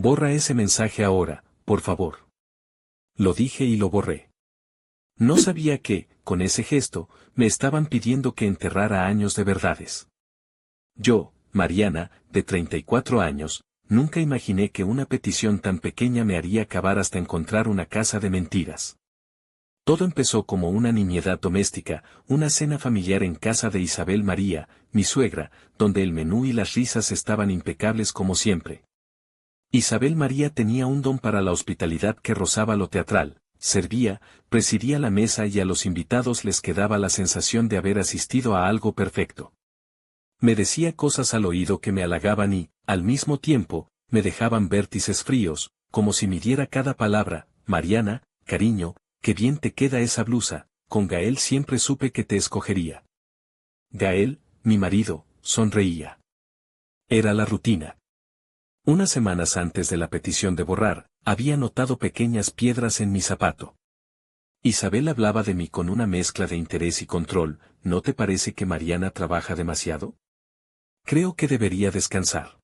Borra ese mensaje ahora, por favor. Lo dije y lo borré. No sabía que, con ese gesto, me estaban pidiendo que enterrara años de verdades. Yo, Mariana, de 34 años, nunca imaginé que una petición tan pequeña me haría acabar hasta encontrar una casa de mentiras. Todo empezó como una nimiedad doméstica, una cena familiar en casa de Isabel María, mi suegra, donde el menú y las risas estaban impecables como siempre. Isabel María tenía un don para la hospitalidad que rozaba lo teatral, servía, presidía la mesa y a los invitados les quedaba la sensación de haber asistido a algo perfecto. Me decía cosas al oído que me halagaban y, al mismo tiempo, me dejaban vértices fríos, como si midiera cada palabra. Mariana, cariño, qué bien te queda esa blusa, con Gael siempre supe que te escogería. Gael, mi marido, sonreía. Era la rutina. Unas semanas antes de la petición de borrar, había notado pequeñas piedras en mi zapato. Isabel hablaba de mí con una mezcla de interés y control. ¿No te parece que Mariana trabaja demasiado? Creo que debería descansar.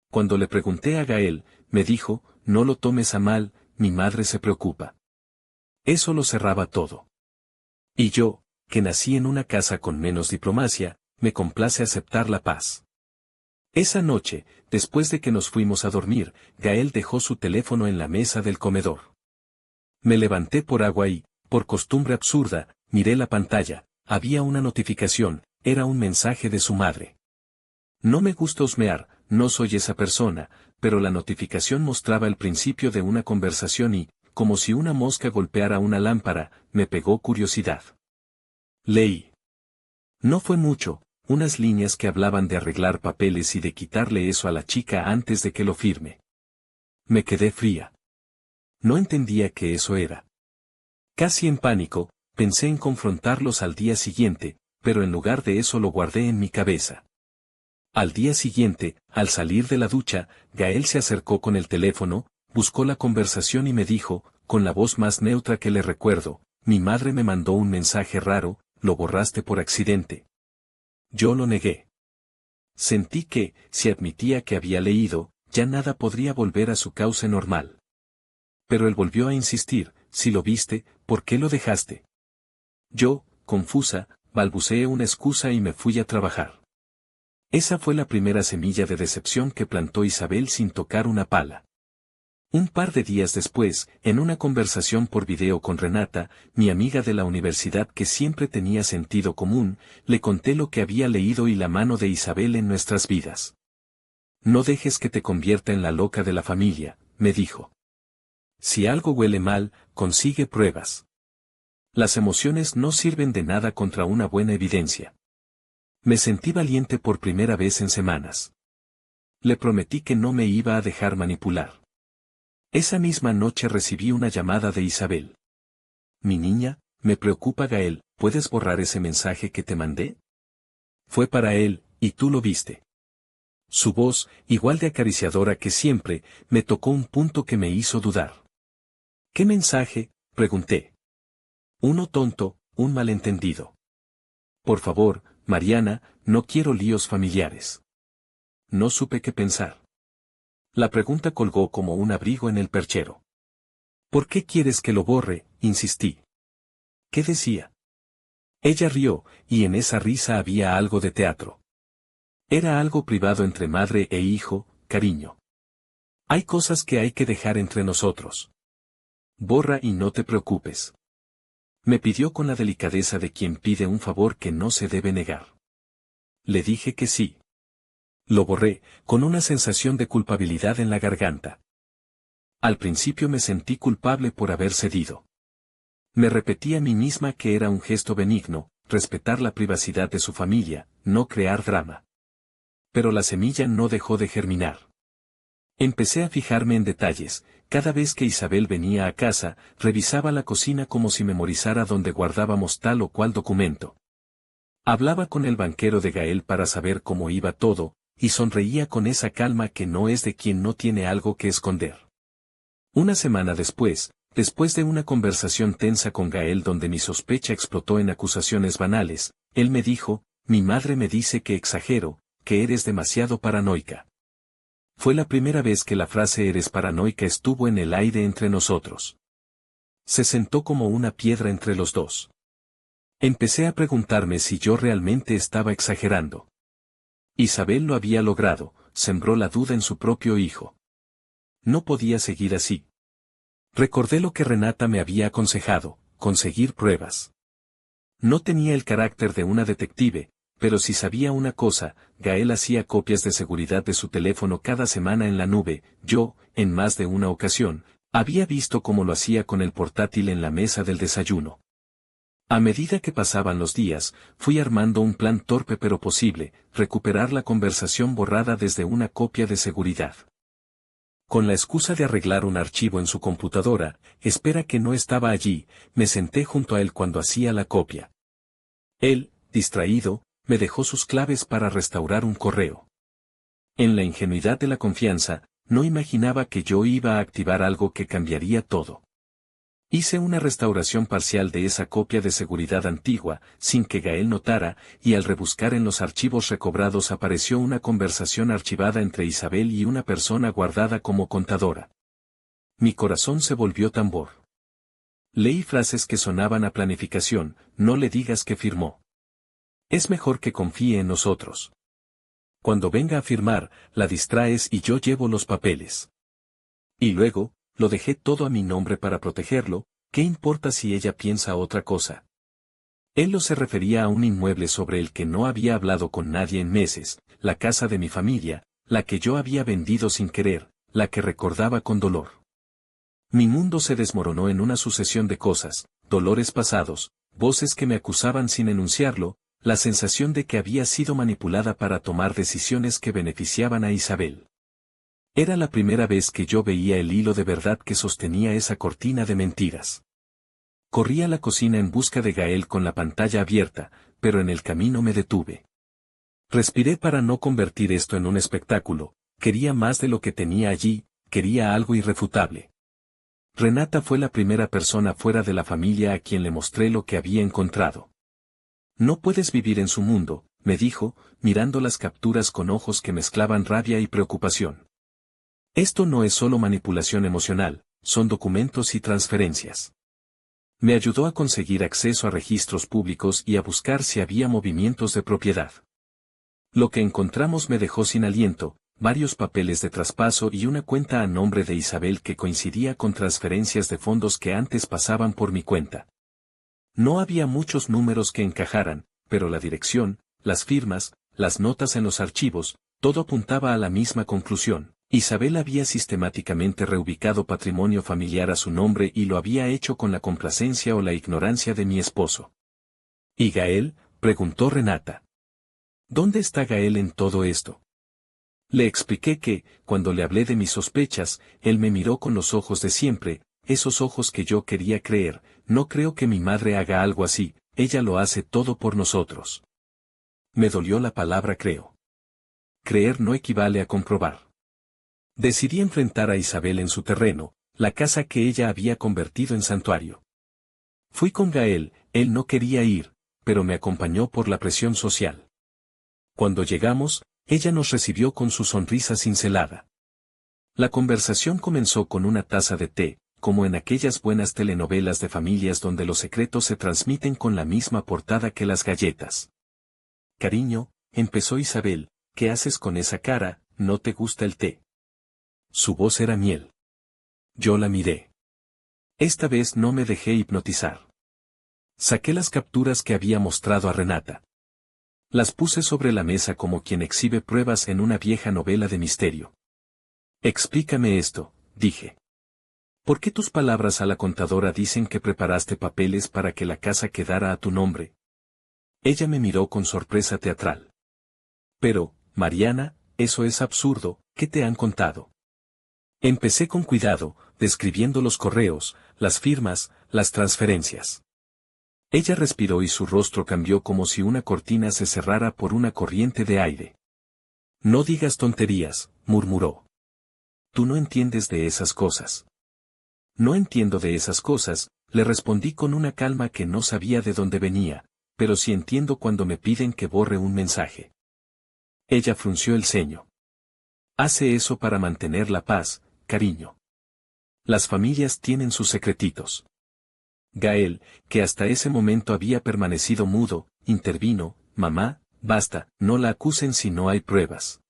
Cuando le pregunté a Gael, me dijo, no lo tomes a mal, mi madre se preocupa. Eso lo cerraba todo. Y yo, que nací en una casa con menos diplomacia, me complace aceptar la paz. Esa noche, después de que nos fuimos a dormir, Gael dejó su teléfono en la mesa del comedor. Me levanté por agua y, por costumbre absurda, miré la pantalla. Había una notificación, era un mensaje de su madre. No me gusta husmear, no soy esa persona, pero la notificación mostraba el principio de una conversación y, como si una mosca golpeara una lámpara, me pegó curiosidad. Leí. No fue mucho, unas líneas que hablaban de arreglar papeles y de quitarle eso a la chica antes de que lo firme. Me quedé fría. No entendía qué eso era. Casi en pánico, pensé en confrontarlos al día siguiente, pero en lugar de eso lo guardé en mi cabeza. Al día siguiente, al salir de la ducha, Gael se acercó con el teléfono, buscó la conversación y me dijo, con la voz más neutra que le recuerdo, mi madre me mandó un mensaje raro, lo borraste por accidente. Yo lo negué. Sentí que, si admitía que había leído, ya nada podría volver a su cauce normal. Pero él volvió a insistir, si lo viste, ¿por qué lo dejaste? Yo, confusa, balbuceé una excusa y me fui a trabajar. Esa fue la primera semilla de decepción que plantó Isabel sin tocar una pala. Un par de días después, en una conversación por video con Renata, mi amiga de la universidad que siempre tenía sentido común, le conté lo que había leído y la mano de Isabel en nuestras vidas. No dejes que te convierta en la loca de la familia, me dijo. Si algo huele mal, consigue pruebas. Las emociones no sirven de nada contra una buena evidencia. Me sentí valiente por primera vez en semanas. Le prometí que no me iba a dejar manipular. Esa misma noche recibí una llamada de Isabel. Mi niña, me preocupa Gael, ¿puedes borrar ese mensaje que te mandé? Fue para él, y tú lo viste. Su voz, igual de acariciadora que siempre, me tocó un punto que me hizo dudar. ¿Qué mensaje? Pregunté. Uno tonto, un malentendido. Por favor, Mariana, no quiero líos familiares. No supe qué pensar. La pregunta colgó como un abrigo en el perchero. ¿Por qué quieres que lo borre? Insistí. ¿Qué decía? Ella rió, y en esa risa había algo de teatro. Era algo privado entre madre e hijo, cariño. Hay cosas que hay que dejar entre nosotros. Borra y no te preocupes. Me pidió con la delicadeza de quien pide un favor que no se debe negar. Le dije que sí. Lo borré, con una sensación de culpabilidad en la garganta. Al principio me sentí culpable por haber cedido. Me repetí a mí misma que era un gesto benigno, respetar la privacidad de su familia, no crear drama. Pero la semilla no dejó de germinar. Empecé a fijarme en detalles. Cada vez que Isabel venía a casa, revisaba la cocina como si memorizara dónde guardábamos tal o cual documento. Hablaba con el banquero de Gael para saber cómo iba todo, y sonreía con esa calma que no es de quien no tiene algo que esconder. Una semana después de una conversación tensa con Gael donde mi sospecha explotó en acusaciones banales, él me dijo, mi madre me dice que exagero, que eres demasiado paranoica. Fue la primera vez que la frase eres paranoica estuvo en el aire entre nosotros. Se sentó como una piedra entre los dos. Empecé a preguntarme si yo realmente estaba exagerando. Isabel lo había logrado, sembró la duda en su propio hijo. No podía seguir así. Recordé lo que Renata me había aconsejado, conseguir pruebas. No tenía el carácter de una detective, pero si sabía una cosa, Gael hacía copias de seguridad de su teléfono cada semana en la nube. Yo, en más de una ocasión, había visto cómo lo hacía con el portátil en la mesa del desayuno. A medida que pasaban los días, fui armando un plan torpe pero posible, recuperar la conversación borrada desde una copia de seguridad. Con la excusa de arreglar un archivo en su computadora, espera que no estaba allí, me senté junto a él cuando hacía la copia. Él, distraído, me dejó sus claves para restaurar un correo. En la ingenuidad de la confianza, no imaginaba que yo iba a activar algo que cambiaría todo. Hice una restauración parcial de esa copia de seguridad antigua, sin que Gael notara, y al rebuscar en los archivos recobrados apareció una conversación archivada entre Isabel y una persona guardada como contadora. Mi corazón se volvió tambor. Leí frases que sonaban a planificación, no le digas que firmó. Es mejor que confíe en nosotros. Cuando venga a firmar, la distraes y yo llevo los papeles. Y luego, lo dejé todo a mi nombre para protegerlo, ¿qué importa si ella piensa otra cosa? Él lo se refería a un inmueble sobre el que no había hablado con nadie en meses, la casa de mi familia, la que yo había vendido sin querer, la que recordaba con dolor. Mi mundo se desmoronó en una sucesión de cosas, dolores pasados, voces que me acusaban sin enunciarlo, la sensación de que había sido manipulada para tomar decisiones que beneficiaban a Isabel. Era la primera vez que yo veía el hilo de verdad que sostenía esa cortina de mentiras. Corrí a la cocina en busca de Gael con la pantalla abierta, pero en el camino me detuve. Respiré para no convertir esto en un espectáculo, quería más de lo que tenía allí, quería algo irrefutable. Renata fue la primera persona fuera de la familia a quien le mostré lo que había encontrado. No puedes vivir en su mundo, me dijo, mirando las capturas con ojos que mezclaban rabia y preocupación. Esto no es solo manipulación emocional, son documentos y transferencias. Me ayudó a conseguir acceso a registros públicos y a buscar si había movimientos de propiedad. Lo que encontramos me dejó sin aliento, varios papeles de traspaso y una cuenta a nombre de Isabel que coincidía con transferencias de fondos que antes pasaban por mi cuenta. No había muchos números que encajaran, pero la dirección, las firmas, las notas en los archivos, todo apuntaba a la misma conclusión. Isabel había sistemáticamente reubicado patrimonio familiar a su nombre y lo había hecho con la complacencia o la ignorancia de mi esposo. ¿Y Gael?, preguntó Renata. ¿Dónde está Gael en todo esto? Le expliqué que, cuando le hablé de mis sospechas, él me miró con los ojos de siempre, esos ojos que yo quería creer. No creo que mi madre haga algo así, ella lo hace todo por nosotros. Me dolió la palabra creo. Creer no equivale a comprobar. Decidí enfrentar a Isabel en su terreno, la casa que ella había convertido en santuario. Fui con Gael, él no quería ir, pero me acompañó por la presión social. Cuando llegamos, ella nos recibió con su sonrisa cincelada. La conversación comenzó con una taza de té, como en aquellas buenas telenovelas de familias donde los secretos se transmiten con la misma portada que las galletas. Cariño, empezó Isabel, ¿qué haces con esa cara? ¿No te gusta el té? Su voz era miel. Yo la miré. Esta vez no me dejé hipnotizar. Saqué las capturas que había mostrado a Renata. Las puse sobre la mesa como quien exhibe pruebas en una vieja novela de misterio. Explícame esto, dije. ¿Por qué tus palabras a la contadora dicen que preparaste papeles para que la casa quedara a tu nombre? Ella me miró con sorpresa teatral. Pero, Mariana, eso es absurdo, ¿qué te han contado? Empecé con cuidado, describiendo los correos, las firmas, las transferencias. Ella respiró y su rostro cambió como si una cortina se cerrara por una corriente de aire. No digas tonterías, murmuró. Tú no entiendes de esas cosas. No entiendo de esas cosas, le respondí con una calma que no sabía de dónde venía, pero sí entiendo cuando me piden que borre un mensaje. Ella frunció el ceño. Hace eso para mantener la paz, cariño. Las familias tienen sus secretitos. Gael, que hasta ese momento había permanecido mudo, intervino: mamá, basta, no la acusen si no hay pruebas.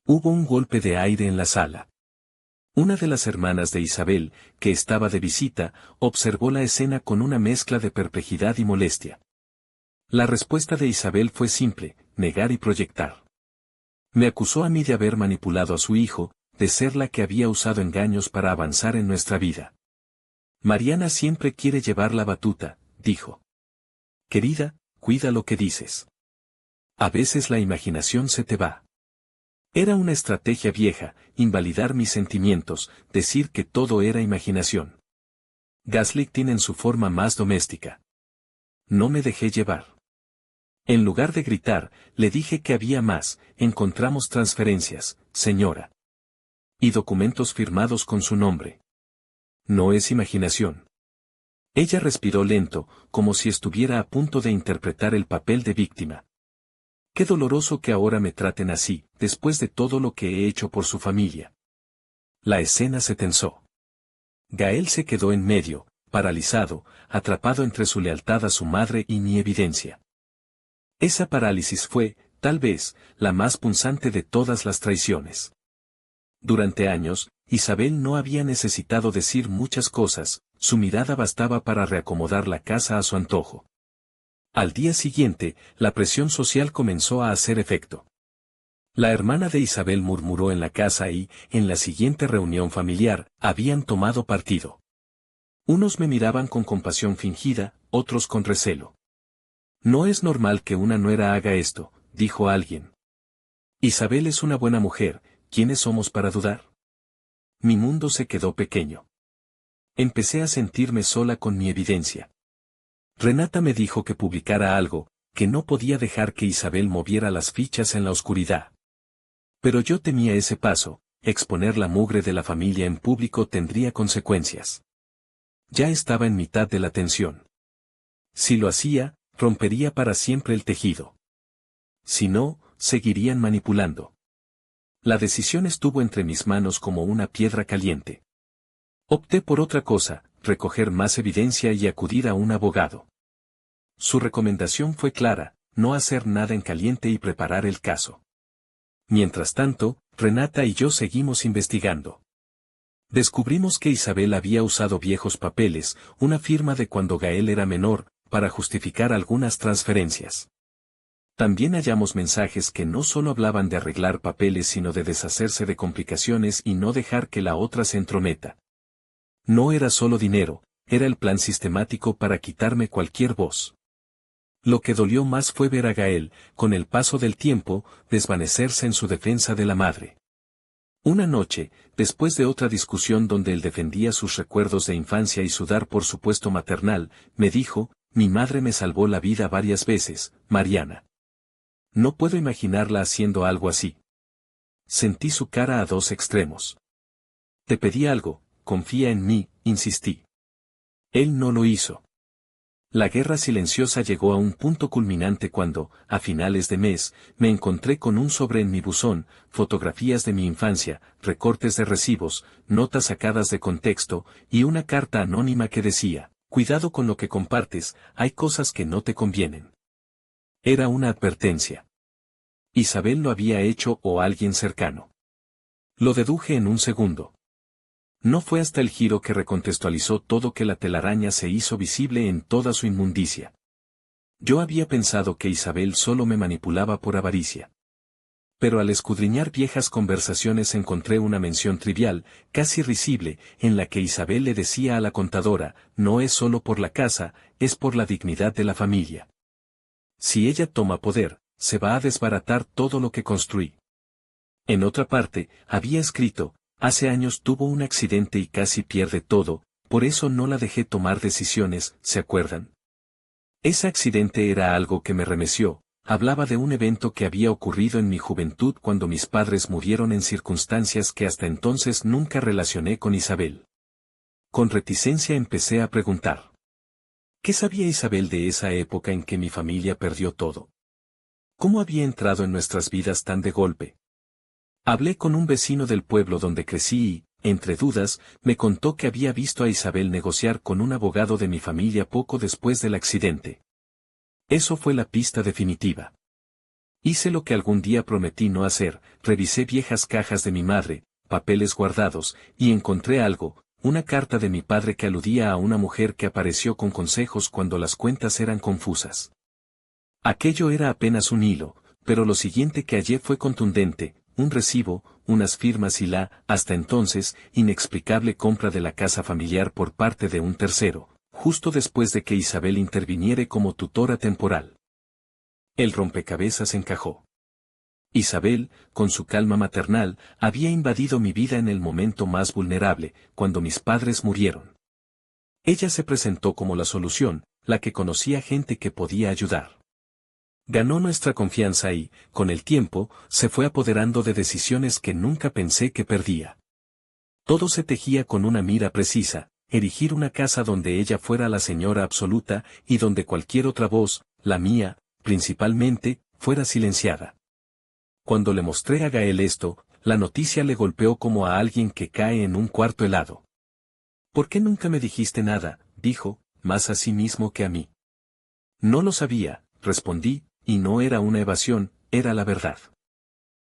Hubo un golpe de aire en la sala. Una de las hermanas de Isabel, que estaba de visita, observó la escena con una mezcla de perplejidad y molestia. La respuesta de Isabel fue simple: negar y proyectar. Me acusó a mí de haber manipulado a su hijo, de ser la que había usado engaños para avanzar en nuestra vida. Mariana siempre quiere llevar la batuta, dijo. Querida, cuida lo que dices. A veces la imaginación se te va. Era una estrategia vieja, invalidar mis sentimientos, decir que todo era imaginación. Gaslighting en su forma más doméstica. No me dejé llevar. En lugar de gritar, le dije que había más: encontramos transferencias, señora. Y documentos firmados con su nombre. No es imaginación. Ella respiró lento, como si estuviera a punto de interpretar el papel de víctima. Qué doloroso que ahora me traten así, después de todo lo que he hecho por su familia. La escena se tensó. Gael se quedó en medio, paralizado, atrapado entre su lealtad a su madre y mi evidencia. Esa parálisis fue, tal vez, la más punzante de todas las traiciones. Durante años, Isabel no había necesitado decir muchas cosas, su mirada bastaba para reacomodar la casa a su antojo. Al día siguiente, la presión social comenzó a hacer efecto. La hermana de Isabel murmuró en la casa y, en la siguiente reunión familiar, habían tomado partido. Unos me miraban con compasión fingida, otros con recelo. No es normal que una nuera haga esto, dijo alguien. Isabel es una buena mujer, ¿quiénes somos para dudar? Mi mundo se quedó pequeño. Empecé a sentirme sola con mi evidencia. Renata me dijo que publicara algo, que no podía dejar que Isabel moviera las fichas en la oscuridad. Pero yo temía ese paso: exponer la mugre de la familia en público tendría consecuencias. Ya estaba en mitad de la tensión. Si lo hacía, rompería para siempre el tejido. Si no, seguirían manipulando. La decisión estuvo entre mis manos como una piedra caliente. Opté por otra cosa: recoger más evidencia y acudir a un abogado. Su recomendación fue clara: no hacer nada en caliente y preparar el caso. Mientras tanto, Renata y yo seguimos investigando. Descubrimos que Isabel había usado viejos papeles, una firma de cuando Gael era menor, para justificar algunas transferencias. También hallamos mensajes que no solo hablaban de arreglar papeles sino de deshacerse de complicaciones y no dejar que la otra se entrometa. No era solo dinero, era el plan sistemático para quitarme cualquier voz. Lo que dolió más fue ver a Gael, con el paso del tiempo, desvanecerse en su defensa de la madre. Una noche, después de otra discusión donde él defendía sus recuerdos de infancia y su dar por supuesto maternal, me dijo: mi madre me salvó la vida varias veces, Mariana. No puedo imaginarla haciendo algo así. Sentí su cara a dos extremos. Te pedí algo, confía en mí, insistí. Él no lo hizo. La guerra silenciosa llegó a un punto culminante cuando, a finales de mes, me encontré con un sobre en mi buzón: fotografías de mi infancia, recortes de recibos, notas sacadas de contexto, y una carta anónima que decía: cuidado con lo que compartes, hay cosas que no te convienen. Era una advertencia. Isabel lo había hecho o alguien cercano. Lo deduje en un segundo. No fue hasta el giro que recontextualizó todo que la telaraña se hizo visible en toda su inmundicia. Yo había pensado que Isabel solo me manipulaba por avaricia. Pero al escudriñar viejas conversaciones encontré una mención trivial, casi risible, en la que Isabel le decía a la contadora: no es solo por la casa, es por la dignidad de la familia. Si ella toma poder, se va a desbaratar todo lo que construí. En otra parte, había escrito: hace años tuvo un accidente y casi pierde todo, por eso no la dejé tomar decisiones, ¿se acuerdan? Ese accidente era algo que me remeció. Hablaba de un evento que había ocurrido en mi juventud cuando mis padres murieron en circunstancias que hasta entonces nunca relacioné con Isabel. Con reticencia empecé a preguntar. ¿Qué sabía Isabel de esa época en que mi familia perdió todo? ¿Cómo había entrado en nuestras vidas tan de golpe? Hablé con un vecino del pueblo donde crecí y, entre dudas, me contó que había visto a Isabel negociar con un abogado de mi familia poco después del accidente. Eso fue la pista definitiva. Hice lo que algún día prometí no hacer, revisé viejas cajas de mi madre, papeles guardados, y encontré algo, una carta de mi padre que aludía a una mujer que apareció con consejos cuando las cuentas eran confusas. Aquello era apenas un hilo, pero lo siguiente que hallé fue contundente, un recibo, unas firmas y la, hasta entonces, inexplicable compra de la casa familiar por parte de un tercero, justo después de que Isabel interviniere como tutora temporal. El rompecabezas encajó. Isabel, con su calma maternal, había invadido mi vida en el momento más vulnerable, cuando mis padres murieron. Ella se presentó como la solución, la que conocía gente que podía ayudar. Ganó nuestra confianza y, con el tiempo, se fue apoderando de decisiones que nunca pensé que perdía. Todo se tejía con una mira precisa, erigir una casa donde ella fuera la señora absoluta y donde cualquier otra voz, la mía, principalmente, fuera silenciada. Cuando le mostré a Gael esto, la noticia le golpeó como a alguien que cae en un cuarto helado. ¿Por qué nunca me dijiste nada?, dijo, más a sí mismo que a mí. No lo sabía, respondí, y no era una evasión, era la verdad.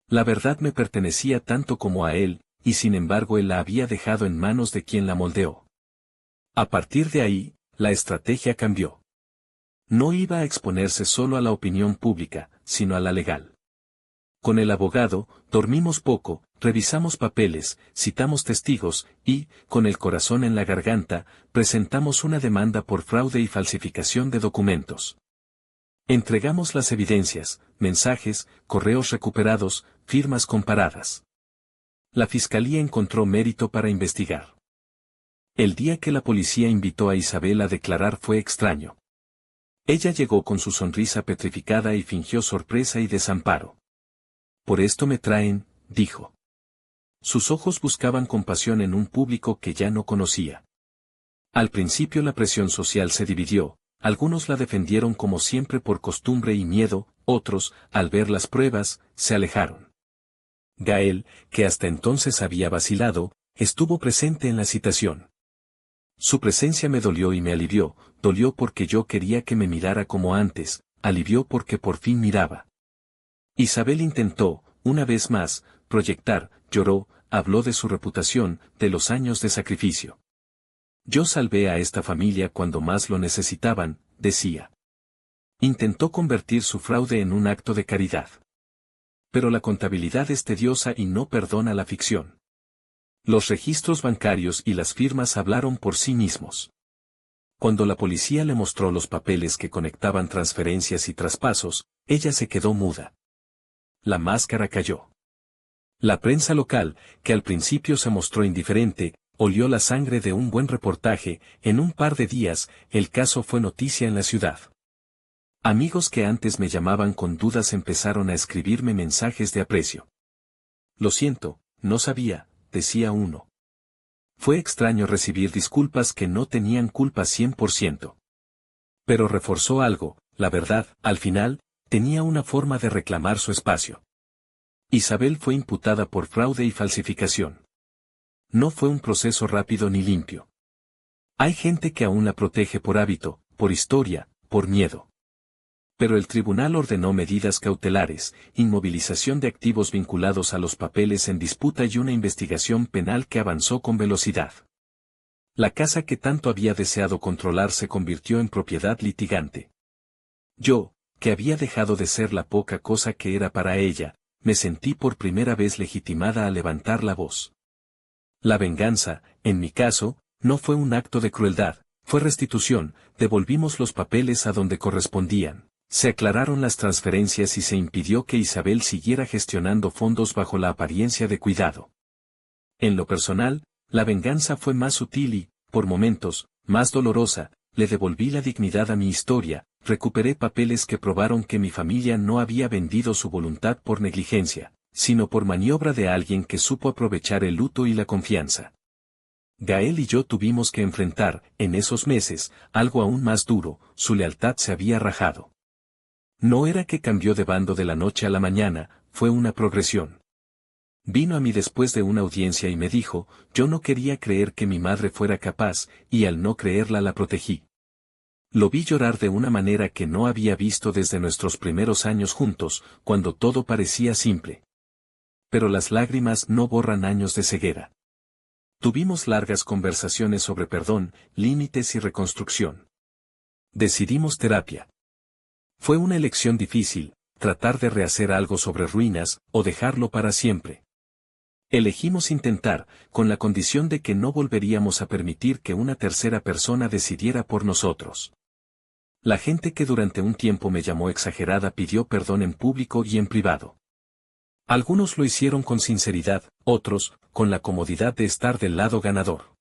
La verdad me pertenecía tanto como a él, y sin embargo él la había dejado en manos de quien la moldeó. A partir de ahí, la estrategia cambió. No iba a exponerse solo a la opinión pública, sino a la legal. Con el abogado, dormimos poco, revisamos papeles, citamos testigos, y, con el corazón en la garganta, presentamos una demanda por fraude y falsificación de documentos. Entregamos las evidencias, mensajes, correos recuperados, firmas comparadas. La fiscalía encontró mérito para investigar. El día que la policía invitó a Isabel a declarar fue extraño. Ella llegó con su sonrisa petrificada y fingió sorpresa y desamparo. Por esto me traen, dijo. Sus ojos buscaban compasión en un público que ya no conocía. Al principio la presión social se dividió, algunos la defendieron como siempre por costumbre y miedo, otros, al ver las pruebas, se alejaron. Gael, que hasta entonces había vacilado, estuvo presente en la citación. Su presencia me dolió y me alivió, dolió porque yo quería que me mirara como antes, alivió porque por fin miraba. Isabel intentó, una vez más, proyectar, lloró, habló de su reputación, de los años de sacrificio. Yo salvé a esta familia cuando más lo necesitaban, decía. Intentó convertir su fraude en un acto de caridad. Pero la contabilidad es tediosa y no perdona la ficción. Los registros bancarios y las firmas hablaron por sí mismos. Cuando la policía le mostró los papeles que conectaban transferencias y traspasos, ella se quedó muda. La máscara cayó. La prensa local, que al principio se mostró indiferente, olió la sangre de un buen reportaje. En un par de días, el caso fue noticia en la ciudad. Amigos que antes me llamaban con dudas empezaron a escribirme mensajes de aprecio. Lo siento, no sabía, decía uno. Fue extraño recibir disculpas que no tenían culpa 100%. Pero reforzó algo, la verdad, al final, tenía una forma de reclamar su espacio. Isabel fue imputada por fraude y falsificación. No fue un proceso rápido ni limpio. Hay gente que aún la protege por hábito, por historia, por miedo. Pero el tribunal ordenó medidas cautelares, inmovilización de activos vinculados a los papeles en disputa y una investigación penal que avanzó con velocidad. La casa que tanto había deseado controlar se convirtió en propiedad litigante. Yo, que había dejado de ser la poca cosa que era para ella, me sentí por primera vez legitimada a levantar la voz. La venganza, en mi caso, no fue un acto de crueldad, fue restitución, devolvimos los papeles a donde correspondían, se aclararon las transferencias y se impidió que Isabel siguiera gestionando fondos bajo la apariencia de cuidado. En lo personal, la venganza fue más sutil y, por momentos, más dolorosa. Le devolví la dignidad a mi historia, recuperé papeles que probaron que mi familia no había vendido su voluntad por negligencia, sino por maniobra de alguien que supo aprovechar el luto y la confianza. Gael y yo tuvimos que enfrentar, en esos meses, algo aún más duro, su lealtad se había rajado. No era que cambió de bando de la noche a la mañana, fue una progresión. Vino a mí después de una audiencia y me dijo, yo no quería creer que mi madre fuera capaz, y al no creerla la protegí. Lo vi llorar de una manera que no había visto desde nuestros primeros años juntos, cuando todo parecía simple. Pero las lágrimas no borran años de ceguera. Tuvimos largas conversaciones sobre perdón, límites y reconstrucción. Decidimos terapia. Fue una elección difícil, tratar de rehacer algo sobre ruinas, o dejarlo para siempre. Elegimos intentar, con la condición de que no volveríamos a permitir que una tercera persona decidiera por nosotros. La gente que durante un tiempo me llamó exagerada pidió perdón en público y en privado. Algunos lo hicieron con sinceridad, otros, con la comodidad de estar del lado ganador.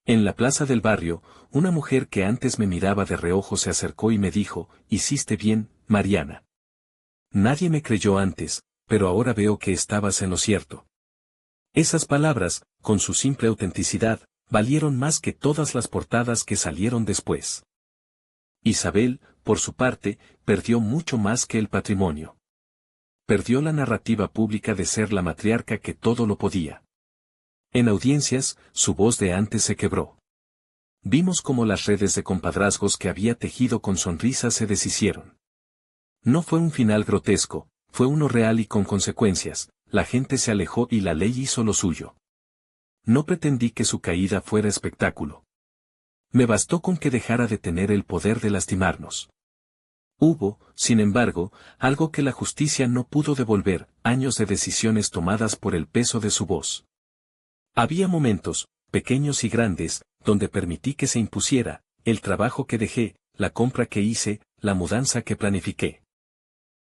En la plaza del barrio, una mujer que antes me miraba de reojo se acercó y me dijo, hiciste bien, Mariana. Nadie me creyó antes, pero ahora veo que estabas en lo cierto. Esas palabras, con su simple autenticidad, valieron más que todas las portadas que salieron después. Isabel, por su parte, perdió mucho más que el patrimonio. Perdió la narrativa pública de ser la matriarca que todo lo podía. En audiencias, su voz de antes se quebró. Vimos cómo las redes de compadrazgos que había tejido con sonrisas se deshicieron. No fue un final grotesco, fue uno real y con consecuencias, la gente se alejó y la ley hizo lo suyo. No pretendí que su caída fuera espectáculo. Me bastó con que dejara de tener el poder de lastimarnos. Hubo, sin embargo, algo que la justicia no pudo devolver, años de decisiones tomadas por el peso de su voz. Había momentos, pequeños y grandes, donde permití que se impusiera, el trabajo que dejé, la compra que hice, la mudanza que planifiqué.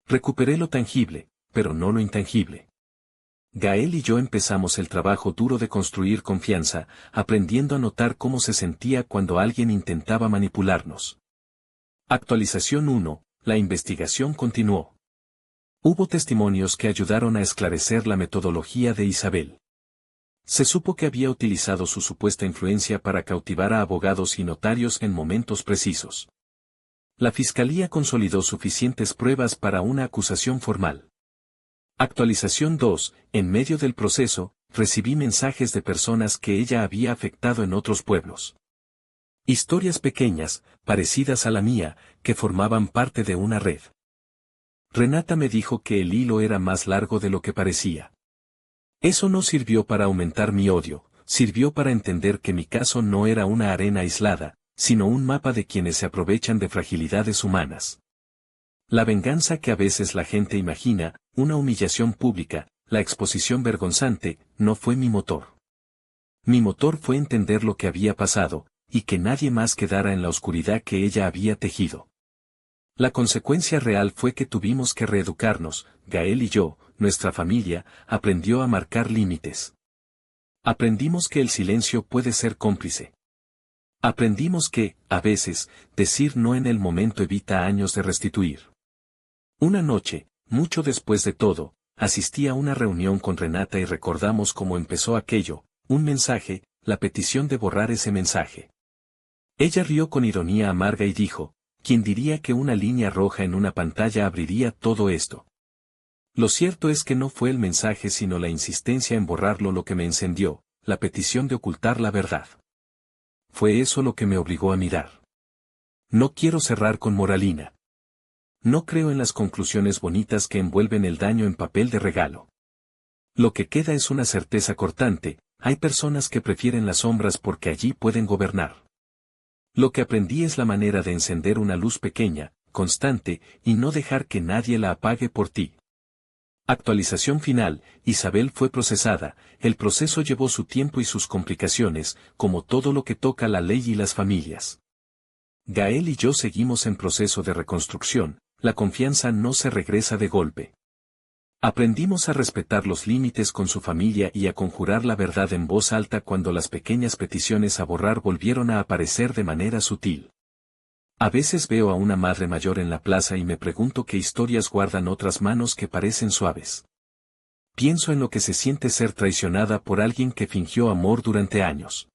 Recuperé lo tangible, pero no lo intangible. Gael y yo empezamos el trabajo duro de construir confianza, aprendiendo a notar cómo se sentía cuando alguien intentaba manipularnos. Actualización 1, la investigación continuó. Hubo testimonios que ayudaron a esclarecer la metodología de Isabel. Se supo que había utilizado su supuesta influencia para cautivar a abogados y notarios en momentos precisos. La fiscalía consolidó suficientes pruebas para una acusación formal. Actualización 2, en medio del proceso, recibí mensajes de personas que ella había afectado en otros pueblos. Historias pequeñas, parecidas a la mía, que formaban parte de una red. Renata me dijo que el hilo era más largo de lo que parecía. Eso no sirvió para aumentar mi odio, sirvió para entender que mi caso no era una arena aislada, sino un mapa de quienes se aprovechan de fragilidades humanas. La venganza que a veces la gente imagina, una humillación pública, la exposición vergonzante, no fue mi motor. Mi motor fue entender lo que había pasado, y que nadie más quedara en la oscuridad que ella había tejido. La consecuencia real fue que tuvimos que reeducarnos, Gael y yo, nuestra familia, aprendió a marcar límites. Aprendimos que el silencio puede ser cómplice. Aprendimos que, a veces, decir no en el momento evita años de restituir. Una noche, mucho después de todo, asistí a una reunión con Renata y recordamos cómo empezó aquello, un mensaje, la petición de borrar ese mensaje. Ella rió con ironía amarga y dijo, ¿quién diría que una línea roja en una pantalla abriría todo esto? Lo cierto es que no fue el mensaje sino la insistencia en borrarlo lo que me encendió, la petición de ocultar la verdad. Fue eso lo que me obligó a mirar. No quiero cerrar con moralina. No creo en las conclusiones bonitas que envuelven el daño en papel de regalo. Lo que queda es una certeza cortante, hay personas que prefieren las sombras porque allí pueden gobernar. Lo que aprendí es la manera de encender una luz pequeña, constante, y no dejar que nadie la apague por ti. Actualización final, Isabel fue procesada, el proceso llevó su tiempo y sus complicaciones, como todo lo que toca la ley y las familias. Gael y yo seguimos en proceso de reconstrucción, la confianza no se regresa de golpe. Aprendimos a respetar los límites con su familia y a conjurar la verdad en voz alta cuando las pequeñas peticiones a borrar volvieron a aparecer de manera sutil. A veces veo a una madre mayor en la plaza y me pregunto qué historias guardan otras manos que parecen suaves. Pienso en lo que se siente ser traicionada por alguien que fingió amor durante años.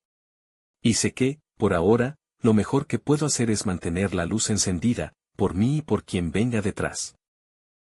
Y sé que, por ahora, lo mejor que puedo hacer es mantener la luz encendida, por mí y por quien venga detrás.